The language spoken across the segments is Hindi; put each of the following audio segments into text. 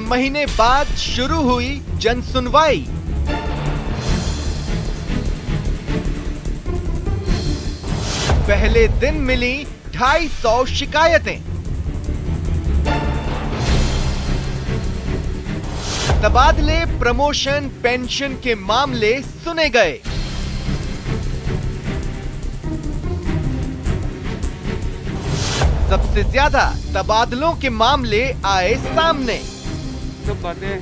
महीने बाद शुरू हुई जन सुनवाई। पहले दिन मिली 250 शिकायतें। तबादले, प्रमोशन, पेंशन के मामले सुने गए। सबसे ज्यादा तबादलों के मामले आए सामने। सब बातें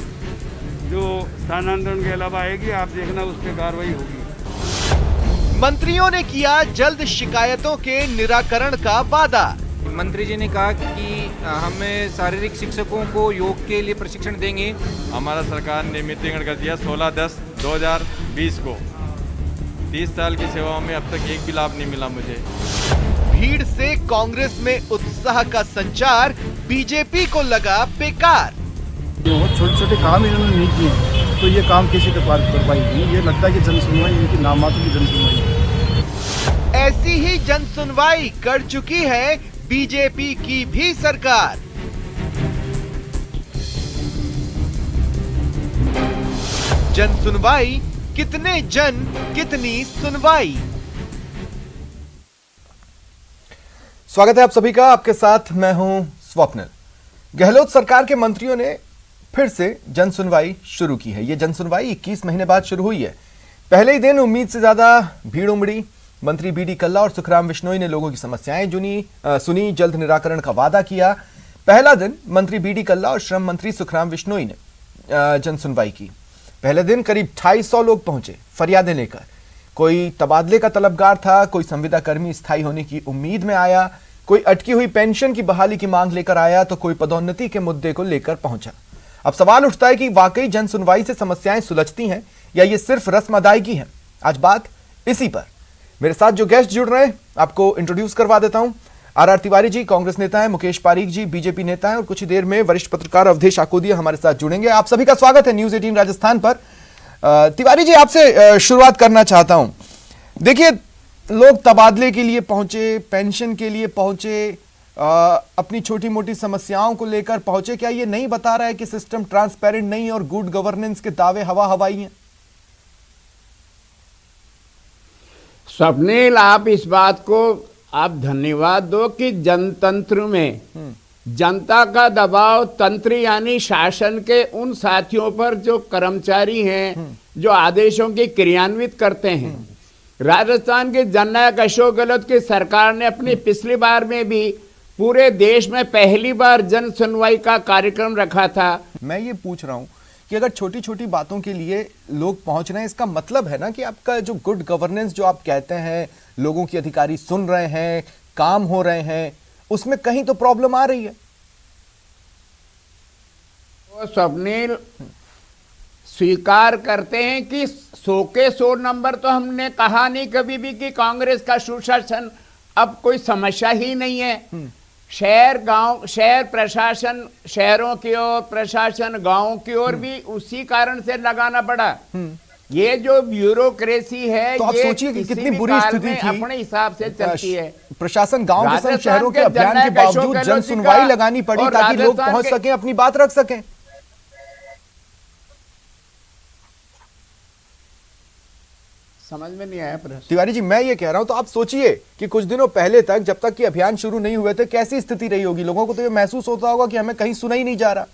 जो स्थानांतरण के अलावा आएगी, आप देखना उस पर कार्रवाई होगी। मंत्रियों ने किया जल्द शिकायतों के निराकरण का वादा। मंत्री जी ने कहा कि हमें शारीरिक शिक्षकों को योग के लिए प्रशिक्षण देंगे। हमारा सरकार ने मीटिंग कर दिया 16/10/2020 को। 30 साल की सेवाओं में अब तक एक भी लाभ नहीं मिला मुझे। भीड़ से कांग्रेस में उत्साह का संचार बीजेपी को लगा बेकार। छोटे छोटे काम इन्होंने नहीं किए तो ये काम कैसे कर पाएगी। ये लगता है कि जन सुनवाई इनकी नाम मात्र की जन सुनवाई है। ऐसी ही जन सुनवाई कर चुकी है बीजेपी की भी सरकार। जन सुनवाई, कितने जन कितनी सुनवाई। स्वागत है आप सभी का, आपके साथ मैं हूं स्वप्निल। गहलोत सरकार के मंत्रियों ने फिर से जन सुनवाई शुरू की है। यह जन सुनवाई 21 महीने बाद शुरू हुई है। पहले ही दिन उम्मीद से ज्यादा भीड़ उमड़ी। मंत्री बीडी कल्ला और सुखराम बिश्नोई ने लोगों की समस्याएं सुनी, जल्द निराकरण का वादा किया। पहला दिन मंत्री बीडी कल्ला और श्रम मंत्री सुखराम बिश्नोई ने जन सुनवाई की। पहले दिन करीब 250 लोग पहुंचे फरियादें लेकर। कोई तबादले का तलबगार था, कोई संविदा कर्मी स्थायी होने की उम्मीद में आया, कोई अटकी हुई पेंशन की बहाली की मांग लेकर आया, तो कोई पदोन्नति के मुद्दे को लेकर पहुंचा। अब सवाल उठता है कि वाकई जन सुनवाई से समस्याएं सुलझती हैं या ये सिर्फ रस्म अदायगी है। आज बात इसी पर। मेरे साथ जो गेस्ट जुड़ रहे हैं आपको इंट्रोड्यूस करवा देता हूं। आर तिवारी जी कांग्रेस नेता हैं, मुकेश पारीक जी बीजेपी नेता हैं और कुछ ही देर में वरिष्ठ पत्रकार अवधेश आकोदिया हमारे साथ जुड़ेंगे। आप सभी का स्वागत है न्यूज 18 राजस्थान पर। तिवारी जी, आपसे शुरुआत करना चाहता हूं। देखिए, लोग तबादले के लिए पहुंचे, पेंशन के लिए पहुंचे, अपनी छोटी मोटी समस्याओं को लेकर पहुंचे। क्या ये नहीं बता रहा है कि सिस्टम ट्रांसपेरेंट नहीं और गुड गवर्नेंस के दावे हवा हवाई हैं? स्वप्निल, आप इस बात को आप धन्यवाद दो कि जनतंत्र में जनता का दबाव, तंत्र यानी शासन के उन साथियों पर जो कर्मचारी हैं, जो आदेशों की क्रियान्वित करते हैं। राजस्थान के जननायक अशोक गहलोत की सरकार ने अपनी पिछली बार में भी पूरे देश में पहली बार जन सुनवाई का कार्यक्रम रखा था। मैं ये पूछ रहा हूं कि अगर छोटी छोटी बातों के लिए लोग पहुंच रहे हैं, इसका मतलब है ना कि आपका जो गुड गवर्नेंस जो आप कहते हैं, लोगों की अधिकारी सुन रहे हैं, काम हो रहे हैं, उसमें कहीं तो प्रॉब्लम आ रही है। तो स्वप्निल स्वीकार करते हैं कि 100 के 100 नंबर तो हमने कहा नहीं कभी भी कि कांग्रेस का सुशासन अब कोई समस्या ही नहीं है। शहर गांव, शहर प्रशासन शहरों की ओर, प्रशासन गांवों की ओर भी उसी कारण से लगाना पड़ा। ये जो ब्यूरोक्रेसी है, तो आप ये सोचिए कि कितनी बुरी स्थिति थी, अपने हिसाब से चलती है। प्रशासन गांव के संग शहरों के अभियान के बावजूद जन सुनवाई लगानी पड़ी ताकि लोग पहुंच सकें, अपनी बात रख सकें। समझ में नहीं आया प्रश्न। तिवारी जी, मैं ये कह रहा हूं, तो आप सोचिए कि कुछ दिनों पहले तक, जब तक कि अभियान शुरू नहीं हुए थे, कैसी स्थिति रही होगी। लोगों को तो ये महसूस होता होगा कि हमें कहीं सुना ही नहीं जा रहा।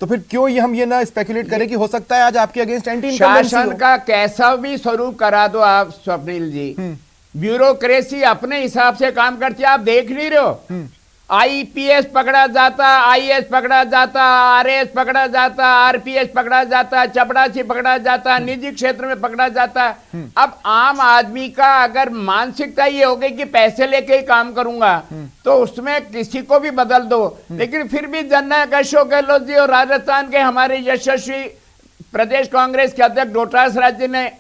तो फिर क्यों हम ये ना स्पेकुलेट करें कि हो सकता है आज आपके अगेंस्ट एंटी इनकम्बेंसी हो। शासन का कैसा भी स्वरूप करा दो आप स्वप्निल जी, ब्यूरोक्रेसी अपने हिसाब से काम करती है। आप देख नहीं रहे हो, आईपीएस पकड़ा जाता, आईएएस पकड़ा जाता, आरएएस पकड़ा जाता, आरपीएस पकड़ा जाता, चपरासी पकड़ा जाता, निजी क्षेत्र में पकड़ा जाता। अब आम आदमी का अगर मानसिकता ये हो गई कि पैसे लेके ही काम करूंगा, तो उसमें किसी को भी बदल दो। लेकिन फिर भी जननायक अशोक गहलोत जी और राजस्थान के हमारे यशस्वी प्रदेश कांग्रेस के अध्यक्ष डोटास राज्य ने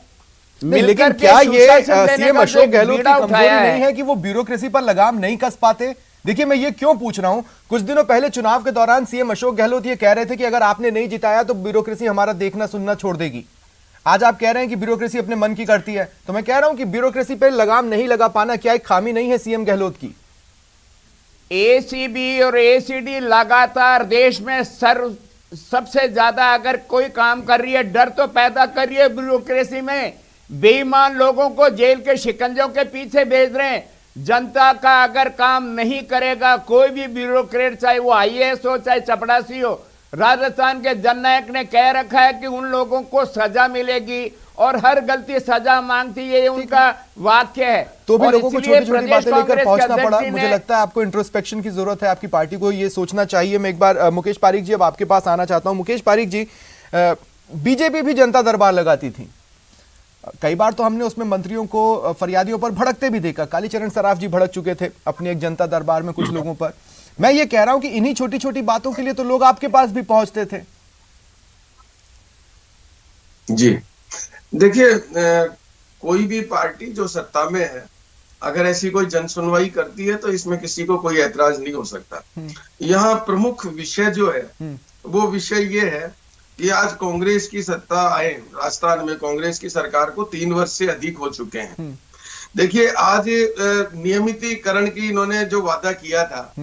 लेकिन क्या ये सीएम अशोक गहलोत की कमजोरी नहीं है कि वो ब्यूरोक्रेसी पर लगाम नहीं कस पाते? देखिए, मैं ये क्यों पूछ रहा हूं, कुछ दिनों पहले चुनाव के दौरान सीएम अशोक गहलोत ये कह रहे थे कि अगर आपने नहीं जिताया तो ब्यूरोक्रेसी हमारा देखना सुनना छोड़ देगी। आज आप कह रहे हैं कि ब्यूरोक्रेसी अपने मन की करती है। तो मैं कह रहा हूं कि ब्यूरोक्रेसी पर लगाम नहीं लगा पाना क्या एक खामी नहीं है सीएम गहलोत की? एसीबी और एसीडी लगातार देश में सर्व सबसे ज्यादा अगर कोई काम कर रही है, डर तो पैदा कर रही है ब्यूरोक्रेसी में। बेईमान लोगों को जेल के शिकंजों के पीछे भेज रहे हैं। जनता का अगर काम नहीं करेगा कोई भी ब्यूरोक्रेट, चाहे वो आईएएस हो चाहे चपड़ासी हो, राजस्थान के जननायक ने कह रखा है कि उन लोगों को सजा मिलेगी और हर गलती सजा मांगती है, ये उनका वाक्य है। तो भी और लोगों को इसलिए छोटी छोटी प्रदेश बातें लेकर कांग्रेस पहुंचना के पड़ा। अध्यक्ष मुझे ने- लगता है आपको इंट्रोस्पेक्शन की जरूरत है, आपकी पार्टी को ये सोचना चाहिए। मैं एक बार मुकेश पारीक जी अब आपके पास आना चाहता हूं। मुकेश पारीक जी, बीजेपी भी जनता दरबार लगाती थी, कई बार तो हमने उसमें मंत्रियों को फरियादियों पर भड़कते भी देखा। कालीचरण सराफ जी भड़क चुके थे अपनी एक जनता दरबार में कुछ लोगों पर। मैं ये कह रहा हूं कि इन्हीं छोटी छोटी बातों के लिए तो लोग आपके पास भी पहुंचते थे। जी देखिए, कोई भी पार्टी जो सत्ता में है अगर ऐसी कोई जन सुनवाई करती है तो इसमें किसी को कोई ऐतराज नहीं हो सकता। यहाँ प्रमुख विषय जो है वो विषय ये है कि आज कांग्रेस की सत्ता आए, राजस्थान में कांग्रेस की सरकार को 3 वर्ष से अधिक हो चुके हैं। देखिए, आज नियमितीकरण की इन्होंने जो वादा किया था,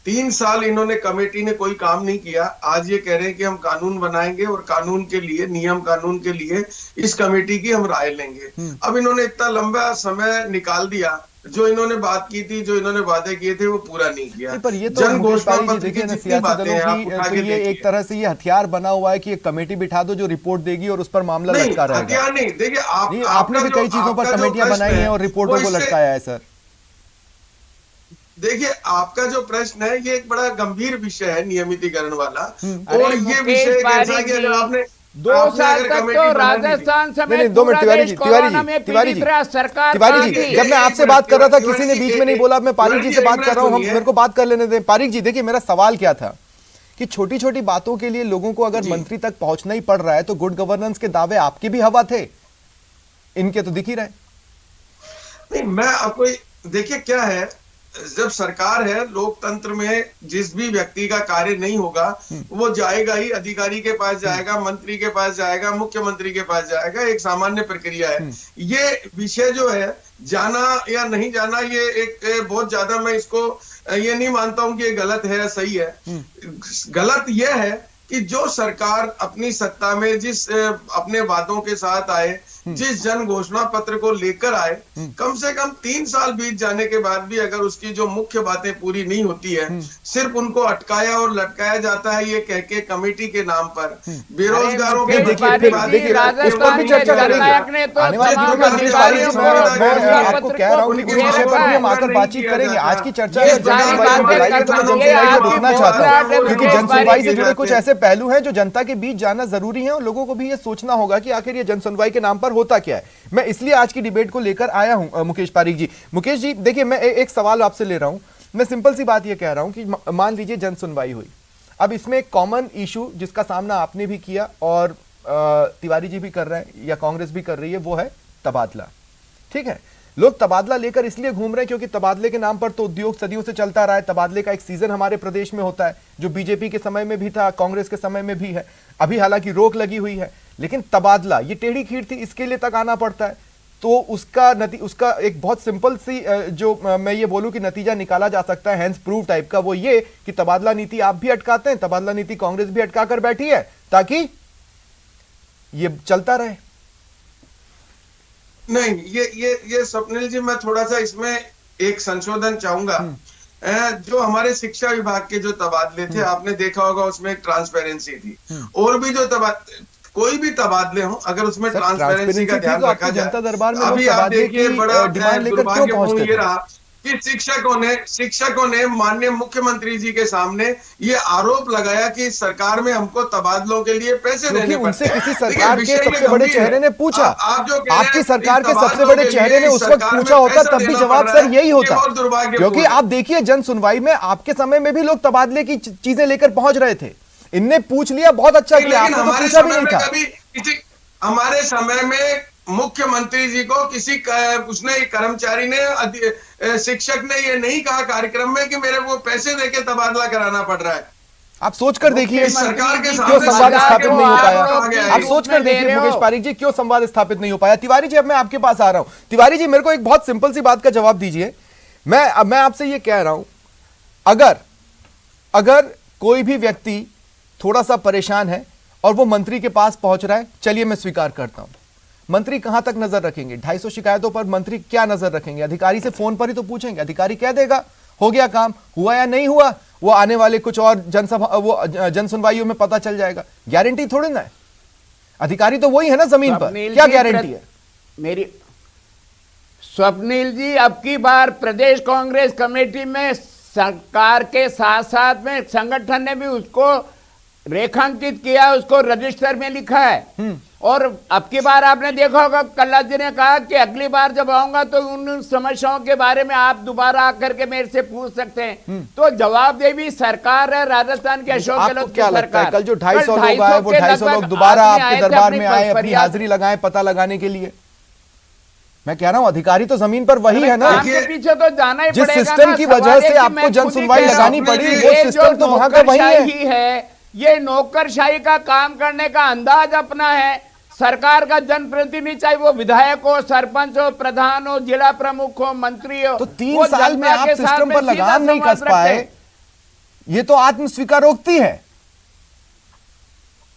3 साल इन्होंने कमेटी ने कोई काम नहीं किया। आज ये कह रहे हैं कि हम कानून बनाएंगे और कानून के लिए, नियम कानून के लिए इस कमेटी की हम राय लेंगे। अब इन्होंने इतना लंबा समय निकाल दिया, जो इन्होंने बात की थी, जो इन्होंने वादे किए थे वो पूरा नहीं किया। पर ये तो मुकेश पारीक जी देखिए ना, सियासी दलों की तो ये एक तरह से ये हथियार बना हुआ है कि एक कमेटी बिठा दो जो रिपोर्ट देगी और उस पर मामला लटका रहेगा। हथियार नहीं, देखिए आपने भी कई चीजों पर कमेटियां बनाई हैं और रिपोर्टों को लटकाया है सर। देखिए, आपका जो प्रश्न है ये एक बड़ा गंभीर विषय है, नियमितीकरण वाला। और ये विषय एक ऐसा है कि अगर आपने 2 साल तक तो राजस्थान समेत 2 मिनट तिवारी जी, तिवारी जी, जब मैं आपसे बात कर रहा था किसी ने बीच में नहीं बोला। मैं पारीक जी से बात कर रहा हूं, मेरे को बात कर लेने दें। पारीक जी देखिए, मेरा सवाल क्या था कि छोटी छोटी बातों के लिए लोगों को अगर मंत्री तक पहुंचना ही पड़ रहा है तो गुड गवर्नेंस के दावे आपके भी हवा थे, इनके तो दिख ही रहे। नहीं, मैं आपको देखिए क्या है, जब सरकार है, लोकतंत्र में जिस भी व्यक्ति का कार्य नहीं होगा वो जाएगा ही, अधिकारी के पास जाएगा, मंत्री के पास जाएगा, मुख्यमंत्री के पास जाएगा, एक सामान्य प्रक्रिया है। ये विषय जो है, जाना या नहीं जाना, ये एक बहुत ज्यादा मैं इसको ये नहीं मानता हूं कि ये गलत है या सही है। गलत यह है कि जो सरकार अपनी सत्ता में जिस अपने वादों के साथ आए, जिस जन घोषणा पत्र को लेकर आए, कम से कम 3 साल बीत जाने के बाद भी अगर उसकी जो मुख्य बातें पूरी नहीं होती है, सिर्फ उनको अटकाया और लटकाया जाता है ये कह के कमेटी के नाम पर। बेरोजगारों के देखिए राजस्थान के जननायक ने तो आपको कह रहा हूं कि इस विषय पर भी हम आकर बातचीत करेंगे। आज की चर्चा में जनसुनवाई को बुलाइए तो मैं जनसुनवाई को रुकना चाहता हूं, क्योंकि जनसुनवाई से जुड़े कुछ ऐसे पहलू हैं जो जनता के बीच जाना जरूरी है और लोगों को भी ये सोचना होगा कि आखिर ये जनसुनवाई के नाम पर होता क्या है। मैं इसलिए आज की डिबेट को लेकर आया हूं। मुकेश पारीक जी, मुकेश जी देखिए, मैं एक सवाल आपसे ले रहा हूं। मैं सिंपल सी बात ये कह रहा हूं कि मान लीजिए जनसुनवाई हुई, अब इसमें एक कॉमन इशू जिसका सामना आपने भी किया और तिवारी जी भी कर रहे हैं या कांग्रेस भी कर रही है, वो है तबादला। ठीक है, लोग तबादला लेकर इसलिए घूम रहे हैं क्योंकि तबादले के नाम पर तो उद्योग सदियों से चलता रहा है। तबादले का एक सीजन हमारे प्रदेश में होता है, जो बीजेपी के समय में भी था, कांग्रेस के समय में भी है। अभी हालांकि रोक लगी हुई है, लेकिन तबादला ये टेढ़ी खीर थी, इसके लिए तक आना पड़ता है। तो उसका एक बहुत सिंपल सी जो मैं ये बोलूं कि नतीजा निकाला जा सकता है, हैंड्स प्रूव टाइप का, वो ये कि तबादला नीति आप भी अटकाते हैं, तबादला नीति कांग्रेस भी अटका कर बैठी है ताकि ये चलता रहे। नहीं, ये स्वप्निल जी, मैं थोड़ा सा इसमें एक संशोधन चाहूंगा। जो हमारे शिक्षा विभाग के जो तबादले थे, आपने देखा होगा उसमें एक ट्रांसपेरेंसी थी। और भी जो कोई भी तबादले हो, अगर उसमें ट्रांसपेरेंसी का ध्यान रखा जाए, अभी आप देखिए बड़ा दुर्भाग्यपूर्ण ये रहा कि शिक्षकों ने माननीय मुख्यमंत्री जी के सामने ये आरोप लगाया कि सरकार में हमको तबादलों के लिए पैसे देने उनसे किसी सरकार के सबसे बड़े चेहरे ने पूछा, आपकी सरकार के सबसे बड़े चेहरे ने उस वक्त पूछा होता तब भी जवाब सर यही होता। क्योंकि आप देखिए जन सुनवाई में आपके समय में भी लोग तबादले की चीजें लेकर पहुंच रहे थे, इनने पूछ लिया, बहुत अच्छा किया, आपने तो पूछा भी नहीं था। हमारे समय में मुख्यमंत्री जी को उसने कर्मचारी ने, शिक्षक ने ये नहीं कहा कार्यक्रम में कि मेरे को पैसे देके तबादला कराना पड़ रहा है। आप सोचकर देखिए सरकार के क्यों संवाद स्थापित नहीं हो पाया। आप सोचकर देखिए मुकेश पारीक जी, क्यों संवाद स्थापित नहीं हो पाया। तिवारी जी, अब मैं आपके पास आ रहा हूं। तिवारी जी, मेरे को एक बहुत सिंपल सी बात का जवाब दीजिए। मैं आपसे ये कह रहा हूं, अगर कोई भी व्यक्ति थोड़ा सा परेशान है और वो मंत्री के पास पहुंच रहा है, चलिए मैं स्वीकार करता हूं। मंत्री कहां तक नजर रखेंगे? 250 शिकायतों पर मंत्री क्या नजर रखेंगे? अधिकारी से फोन पर ही तो पूछेंगे, अधिकारी कह देगा हो गया काम, हुआ या नहीं हुआ वो आने वाले कुछ और जन सुनवाइयों में पता चल जाएगा। गारंटी थोड़ी ना है, अधिकारी तो वही है ना जमीन पर, क्या गारंटी है? मेरी स्वप्निल जी, अब की बार प्रदेश कांग्रेस कमेटी में सरकार के साथ साथ में संगठन ने भी उसको रेखांकित किया, उसको रजिस्टर में लिखा है। और अब की बार आपने देखा होगा, कल्ला जी ने कहा कि अगली बार जब आऊंगा तो उन समस्याओं के बारे में आप दोबारा आकर के मेरे से पूछ सकते हैं। तो जवाबदेही सरकार है, राजस्थान के अशोक गहलोत की सरकार। कल जो 250 लोग आए वो 250 लोग दोबारा आपके दरबार में आए अपनी हाजिरी लगाए पता लगाने के लिए। मैं कह रहा हूं अधिकारी तो जमीन पर वही है ना, आपके पीछे तो जाना ही जिस पड़ेगा सिस्टम ना। की वजह सवाल है से कि आपको मैं जन खुद ही सुनवाई कह रहा लगानी हूं, पड़ी, ये वो जो सिस्टम तो वहां का वही है। नौकरशाही है, ये नौकरशाही का काम करने का अंदाज अपना है। सरकार का जनप्रतिनिधि, चाहे वो विधायक हो, सरपंच हो, प्रधान हो, जिला प्रमुख हो, मंत्री हो, तो 3 साल में आप सिस्टम पर लगाम नहीं कस पाए, ये तो आत्म स्वीकारोक्ति है।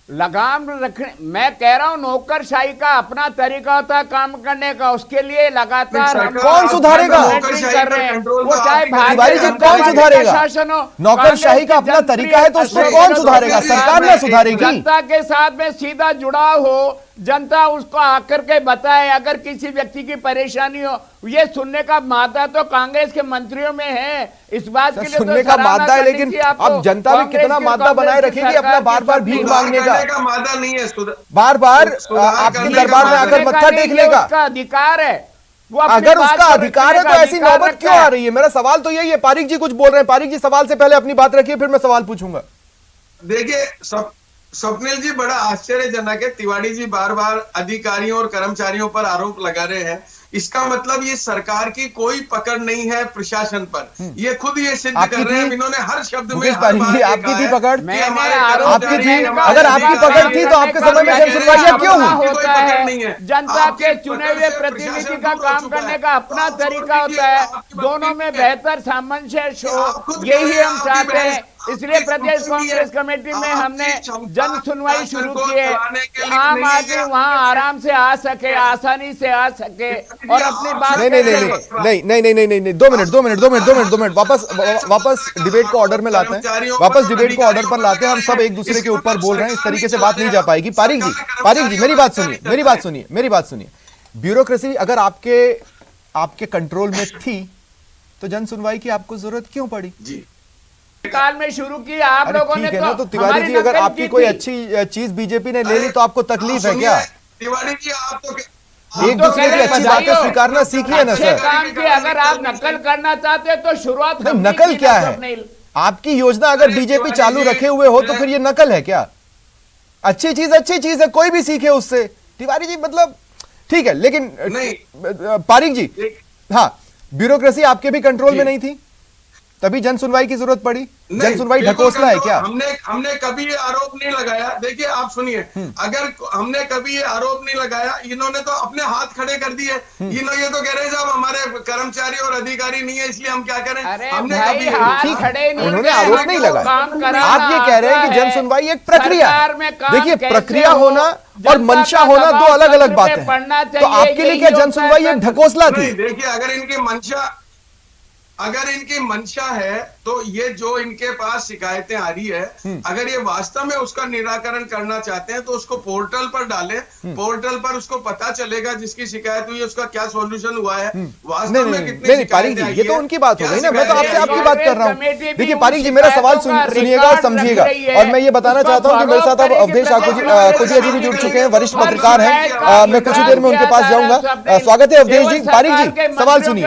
लगाम रखने, मैं कह रहा हूं नौकरशाही का अपना तरीका होता है काम करने का, उसके लिए लगातार हम कौन सुधारेगा? मॉनिटरिंग कर रहे हैं। वो चाहे तिवारी जी, भारतीय कौन जनता सुधारेगा? पार्टी का शासन हो, नौकरशाही का अपना तरीका है तो उसमें कौन सुधारेगा? सरकार ना सुधारेगी। जनता के साथ में सीधा जुड़ाव हो, जनता उसको आकर के बताए, अगर किसी व्यक्ति की परेशानी हो, ये सुनने का मादा तो कांग्रेस के मंत्रियों में है। इस बात के लिए सुनने तो का सराहना मादा है, करनी लेकिन चाहिए आपको। अब जनता में कितना मादा बनाए रखेगी अपना बार बार भीख मांगने का, मादा नहीं है, बार बार आपके दरबार में आकर मत्था टेकने का उसका अधिकार है। वो अपनी अगर बात उसका को अधिकार है रखने तो का ऐसी अधिकार नौबत रखता क्यों आ रही है? मेरा सवाल तो यही है। पारिक जी कुछ बोल रहे हैं, पारिक जी सवाल से पहले अपनी बात रखिए, फिर मैं सवाल पूछूंगा। देखिए स्वप्निल जी, बड़ा आश्चर्यजनक है, तिवारी जी बार बार अधिकारियों और कर्मचारियों पर आरोप लगा रहे हैं। इसका मतलब ये सरकार की कोई पकड़ नहीं है प्रशासन पर, ये खुद ये सिद्ध कर रहे हैं। इन्होंने हर शब्द में आपकी थी पकड़, आपकी थी। का अगर आपकी पकड़ थी तो आपके समय में जन सुनवाइयां क्यों हुई? होता है, जनता के चुने हुए प्रतिनिधि का काम करने का अपना तरीका होता है, दोनों में बेहतर सामंजस्य हो, यही हम चाहते हैं। इसलिए प्रदेश कांग्रेस कमेटी में हमने जन सुनवाई शुरू की है, आम आदमी वहां आराम से आ सके, आसानी से आ सके और अपनी बात नहीं, 2 मिनट वापस डिबेट को ऑर्डर में लाते हैं, वापस डिबेट को ऑर्डर पर लाते हैं। हम सब एक दूसरे के ऊपर बोल रहे हैं, इस तरीके से बात नहीं जा पाएगी। पारिक जी मेरी बात सुनिए। ब्यूरोक्रेसी अगर आपके कंट्रोल में थी तो जन सुनवाई की आपको जरूरत क्यों पड़ी? जी काल में शुरू की आप लोगों ने, तो तिवारी जी अगर आपकी कोई अच्छी चीज बीजेपी ने ले ली तो आपको तकलीफ है क्या? तिवारी जी, आप तो एक दूसरे की अच्छी बातें स्वीकारना सीखिए ना सर। काम की अगर आप नकल करना चाहते हैं तो शुरुआत नकल क्या है? आपकी योजना अगर बीजेपी चालू रखे हुए हो तो फिर ये नकल है क्या? अच्छी चीज है, कोई भी सीखे उससे। तिवारी जी मतलब ठीक है, लेकिन पारिक जी, हाँ, ब्यूरोक्रेसी आपके भी कंट्रोल में नहीं थी तभी जन सुनवाई की जरूरत पड़ी। जन सुनवाई ढकोसला है क्या? हमने कभी ये आरोप नहीं लगाया। देखिए आप सुनिए, अगर हमने कभी ये आरोप नहीं लगाया, इन्होंने तो अपने हाथ खड़े कर दिए। ये तो कह रहे हैं जब हमारे कर्मचारी और अधिकारी नहीं है इसलिए हम क्या करें। हमने कभी उन्होंने आरोप नहीं लगाया। आप ये कह रहे हैं कि जन सुनवाई एक प्रक्रिया है। देखिए, प्रक्रिया होना और मंशा होना दो अलग अलग बातें हैं। तो आपके लिए क्या जन सुनवाई एक ढकोसला थी? देखिए, अगर इनकी मंशा है तो ये जो इनके पास शिकायतें आ रही है, अगर ये वास्तव में उसका निराकरण करना चाहते हैं तो उसको पोर्टल पर डालें। पोर्टल पर उसको पता चलेगा जिसकी शिकायत हुई है उसका क्या सॉल्यूशन हुआ है, वास्तव में कितनी नहीं पारिक जी, ये तो उनकी बात हो गई ना, मैं तो आपसे आपकी बात कर रहा हूँ। देखिए पारिक जी, मेरा सवाल सुनिएगा और समझिएगा। और मैं ये बताना चाहता हूँ कि मेरे साथ अब अवधेश कुजिया जी भी जुड़ चुके हैं, वरिष्ठ पत्रकार हैं। मैं कुछ ही देर में उनके पास जाऊंगा। स्वागत है अवधेश जी। पारिक जी सवाल सुनिए।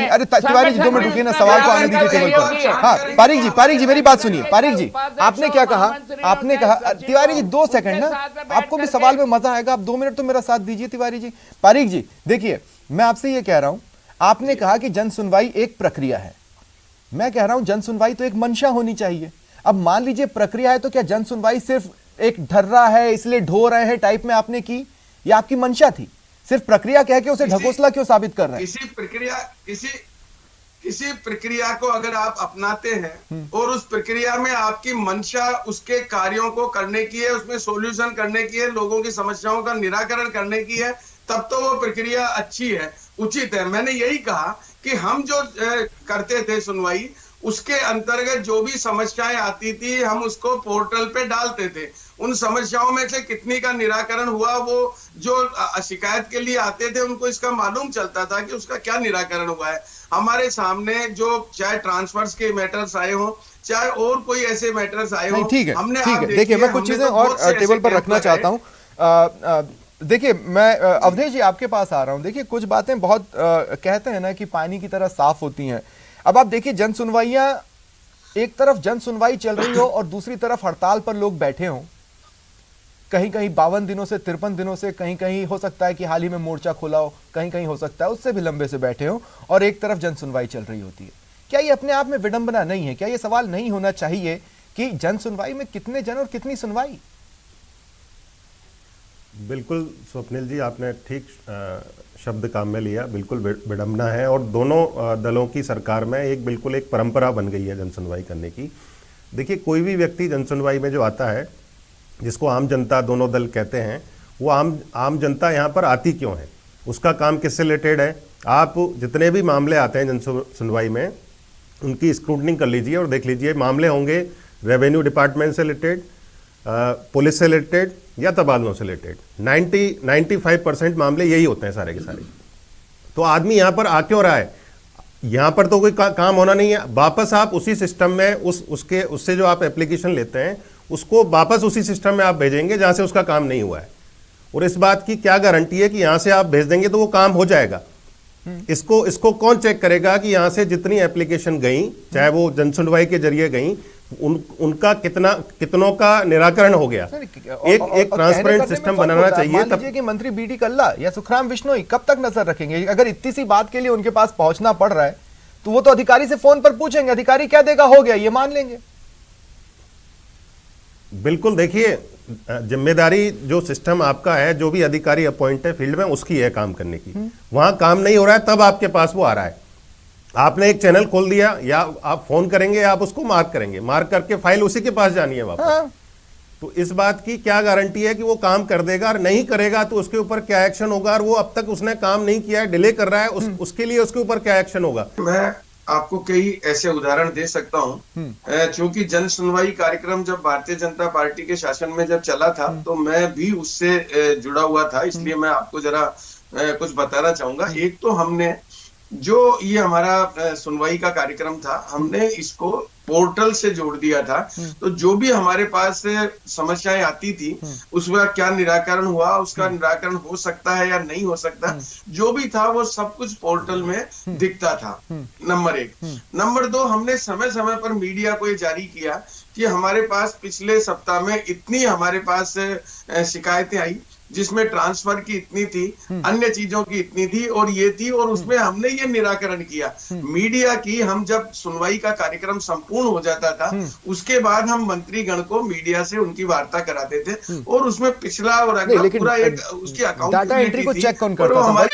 अरे तिवारी जी 2 मिनट रुकिए ना, सवाल को आने दीजिए टेबल पर। हाँ पारिक जी मेरी बात सुनिए। पारिक जी, आपने क्या कहा? आपने कहा, तिवारी जी 2 सेकंड ना, आपको भी सवाल में मजा आएगा। आप 2 मिनट तो मेरा साथ दीजिए तिवारी जी। पारिक जी देखिए, मैं आपसे ये कह रहा हूं, आपने कहा कि जन सुनवाई एक प्रक्रिया है। मैं कह रहा हूं जन सुनवाई तो एक मंशा होनी चाहिए। अब मान लीजिए प्रक्रिया है तो क्या जन सुनवाई सिर्फ एक ढर्रा है इसलिए ढो रहे हैं टाइप में आपने की, या आपकी मंशा थी? सिर्फ प्रक्रिया कह के उसे ढकोसला क्यों साबित कर रहे हैं? किसी प्रक्रिया को अगर आप अपनाते हैं और उस प्रक्रिया में आपकी मंशा उसके कार्यों को करने की है, उसमें सॉल्यूशन करने की है, लोगों की समस्याओं का निराकरण करने की है, तब तो वो प्रक्रिया अच्छी है, उचित है। मैंने यही कहा कि हम जो करते थे सुनवाई, उसके अंतर्गत जो भी समस्याएं आती थी हम उसको पोर्टल पे डालते थे। उन समस्याओं में से कितनी का निराकरण हुआ, वो जो शिकायत के लिए आते थे उनको इसका मालूम चलता था कि उसका क्या निराकरण हुआ है। हमारे सामने जो चाहे ट्रांसफर्स के मैटर्स आए हो, चाहे और कोई ऐसे मैटर्स आए हो, ठीक है, हमने ठीक है। देखिए, मैं कुछ चीजें और टेबल पर रखना चाहता हूँ। देखिए, मैं अवधेश जी आपके पास आ रहा हूं। देखिए, कुछ बातें बहुत कहते हैं ना कि पानी की तरह साफ होती हैं। अब आप देखिए, जन सुनवाइयां, एक तरफ जन सुनवाई चल रही हो और दूसरी तरफ हड़ताल पर लोग बैठे हों, कहीं कहीं 52 दिनों से 53 दिनों से, कहीं कहीं हो सकता है कि हाल ही में मोर्चा खोला हो, कहीं कहीं हो सकता है उससे भी लंबे से बैठे हो, और एक तरफ जन सुनवाई चल रही होती है। क्या ये अपने आप में विडंबना नहीं है? क्या ये सवाल नहीं होना चाहिए कि जन सुनवाई में कितने जन और कितनी सुनवाई? बिल्कुल स्वप्निल जी, आपने ठीक शब्द काम में लिया। बिल्कुल विडंबना है, और दोनों दलों की सरकार में बिल्कुल एक परंपरा बन गई है जनसुनवाई करने की। देखिए, कोई भी व्यक्ति जनसुनवाई में जो आता है, जिसको आम जनता दोनों दल कहते हैं, वो आम जनता यहाँ पर आती क्यों है, उसका काम किससे रिलेटेड है। आप जितने भी मामले आते हैं जनसुनवाई में, उनकी स्क्रूटनिंग कर लीजिए और देख लीजिए, मामले होंगे रेवेन्यू डिपार्टमेंट से रिलेटेड, पुलिस से रिलेटेड या तबादलों से रिलेटेड। 95% मामले यही होते हैं सारे के सारे। तो आदमी यहाँ पर आ क्यों रहा है? यहाँ पर तो कोई काम होना नहीं है। वापस आप उसी सिस्टम में उससे जो आप एप्लीकेशन लेते हैं, उसको वापस उसी सिस्टम में आप भेजेंगे जहाँ से उसका काम नहीं हुआ है। और इस बात की क्या गारंटी है कि यहाँ से आप भेज देंगे तो वो काम हो जाएगा? इसको कौन चेक करेगा कि यहाँ से जितनी एप्लीकेशन गई, चाहे वो जनसुनवाई के जरिए गई, उनका कितनों का निराकरण हो गया? एक ट्रांसपेरेंट सिस्टम बनाना चाहिए। तब कि मंत्री बीडी कल्ला या सुखराम बिश्नोई कब तक नजर रखेंगे? अगर इतनी सी बात के लिए उनके पास पहुंचना पड़ रहा है तो वो तो अधिकारी से फोन पर पूछेंगे, अधिकारी क्या देगा, हो गया, ये मान लेंगे। बिल्कुल, देखिए, जिम्मेदारी जो सिस्टम आपका है, जो भी अधिकारी अपॉइंट है फील्ड में, उसकी है काम करने की। वहां काम नहीं हो रहा है, तब आपके पास वो आ रहा है। आपने एक चैनल खोल दिया, या आप फोन करेंगे, आप उसको मार्क करेंगे, मार्क करके फाइल उसी के पास जानी है वापस। हाँ। तो इस बात की क्या गारंटी है कि वो काम कर देगा? और नहीं करेगा तो उसके ऊपर क्या एक्शन होगा? और वो अब तक उसने काम नहीं किया है, डिले कर रहा है, उसके लिए उसके ऊपर क्या एक्शन होगा? मैं आपको कई ऐसे उदाहरण दे सकता हूँ। क्योंकि जन सुनवाई कार्यक्रम जब भारतीय जनता पार्टी के शासन में जब चला था, तो मैं भी उससे जुड़ा हुआ था, इसलिए मैं आपको जरा कुछ बताना चाहूंगा। एक तो हमने जो ये हमारा सुनवाई का कार्यक्रम था, हमने इसको पोर्टल से जोड़ दिया था। तो जो भी हमारे पास समस्याएं आती थी, उसका क्या निराकरण हुआ, उसका निराकरण हो सकता है या नहीं हो सकता, जो भी था वो सब कुछ पोर्टल में दिखता था। नंबर 1। नंबर 2, हमने समय समय पर मीडिया को ये जारी किया कि हमारे पास पिछले सप्ताह में इतनी हमारे पास शिकायतें आई, जिसमें ट्रांसफर की इतनी थी, अन्य चीजों की इतनी थी और ये थी, और उसमें हमने ये निराकरण किया। मीडिया की, हम जब सुनवाई का कार्यक्रम संपूर्ण हो जाता था, उसके बाद हम मंत्रीगण को मीडिया से उनकी वार्ता कराते थे, और उसमें पिछला और अगला पूरा एक उसकी अकाउंट डाटा एंट्री को चेक कौन करता था?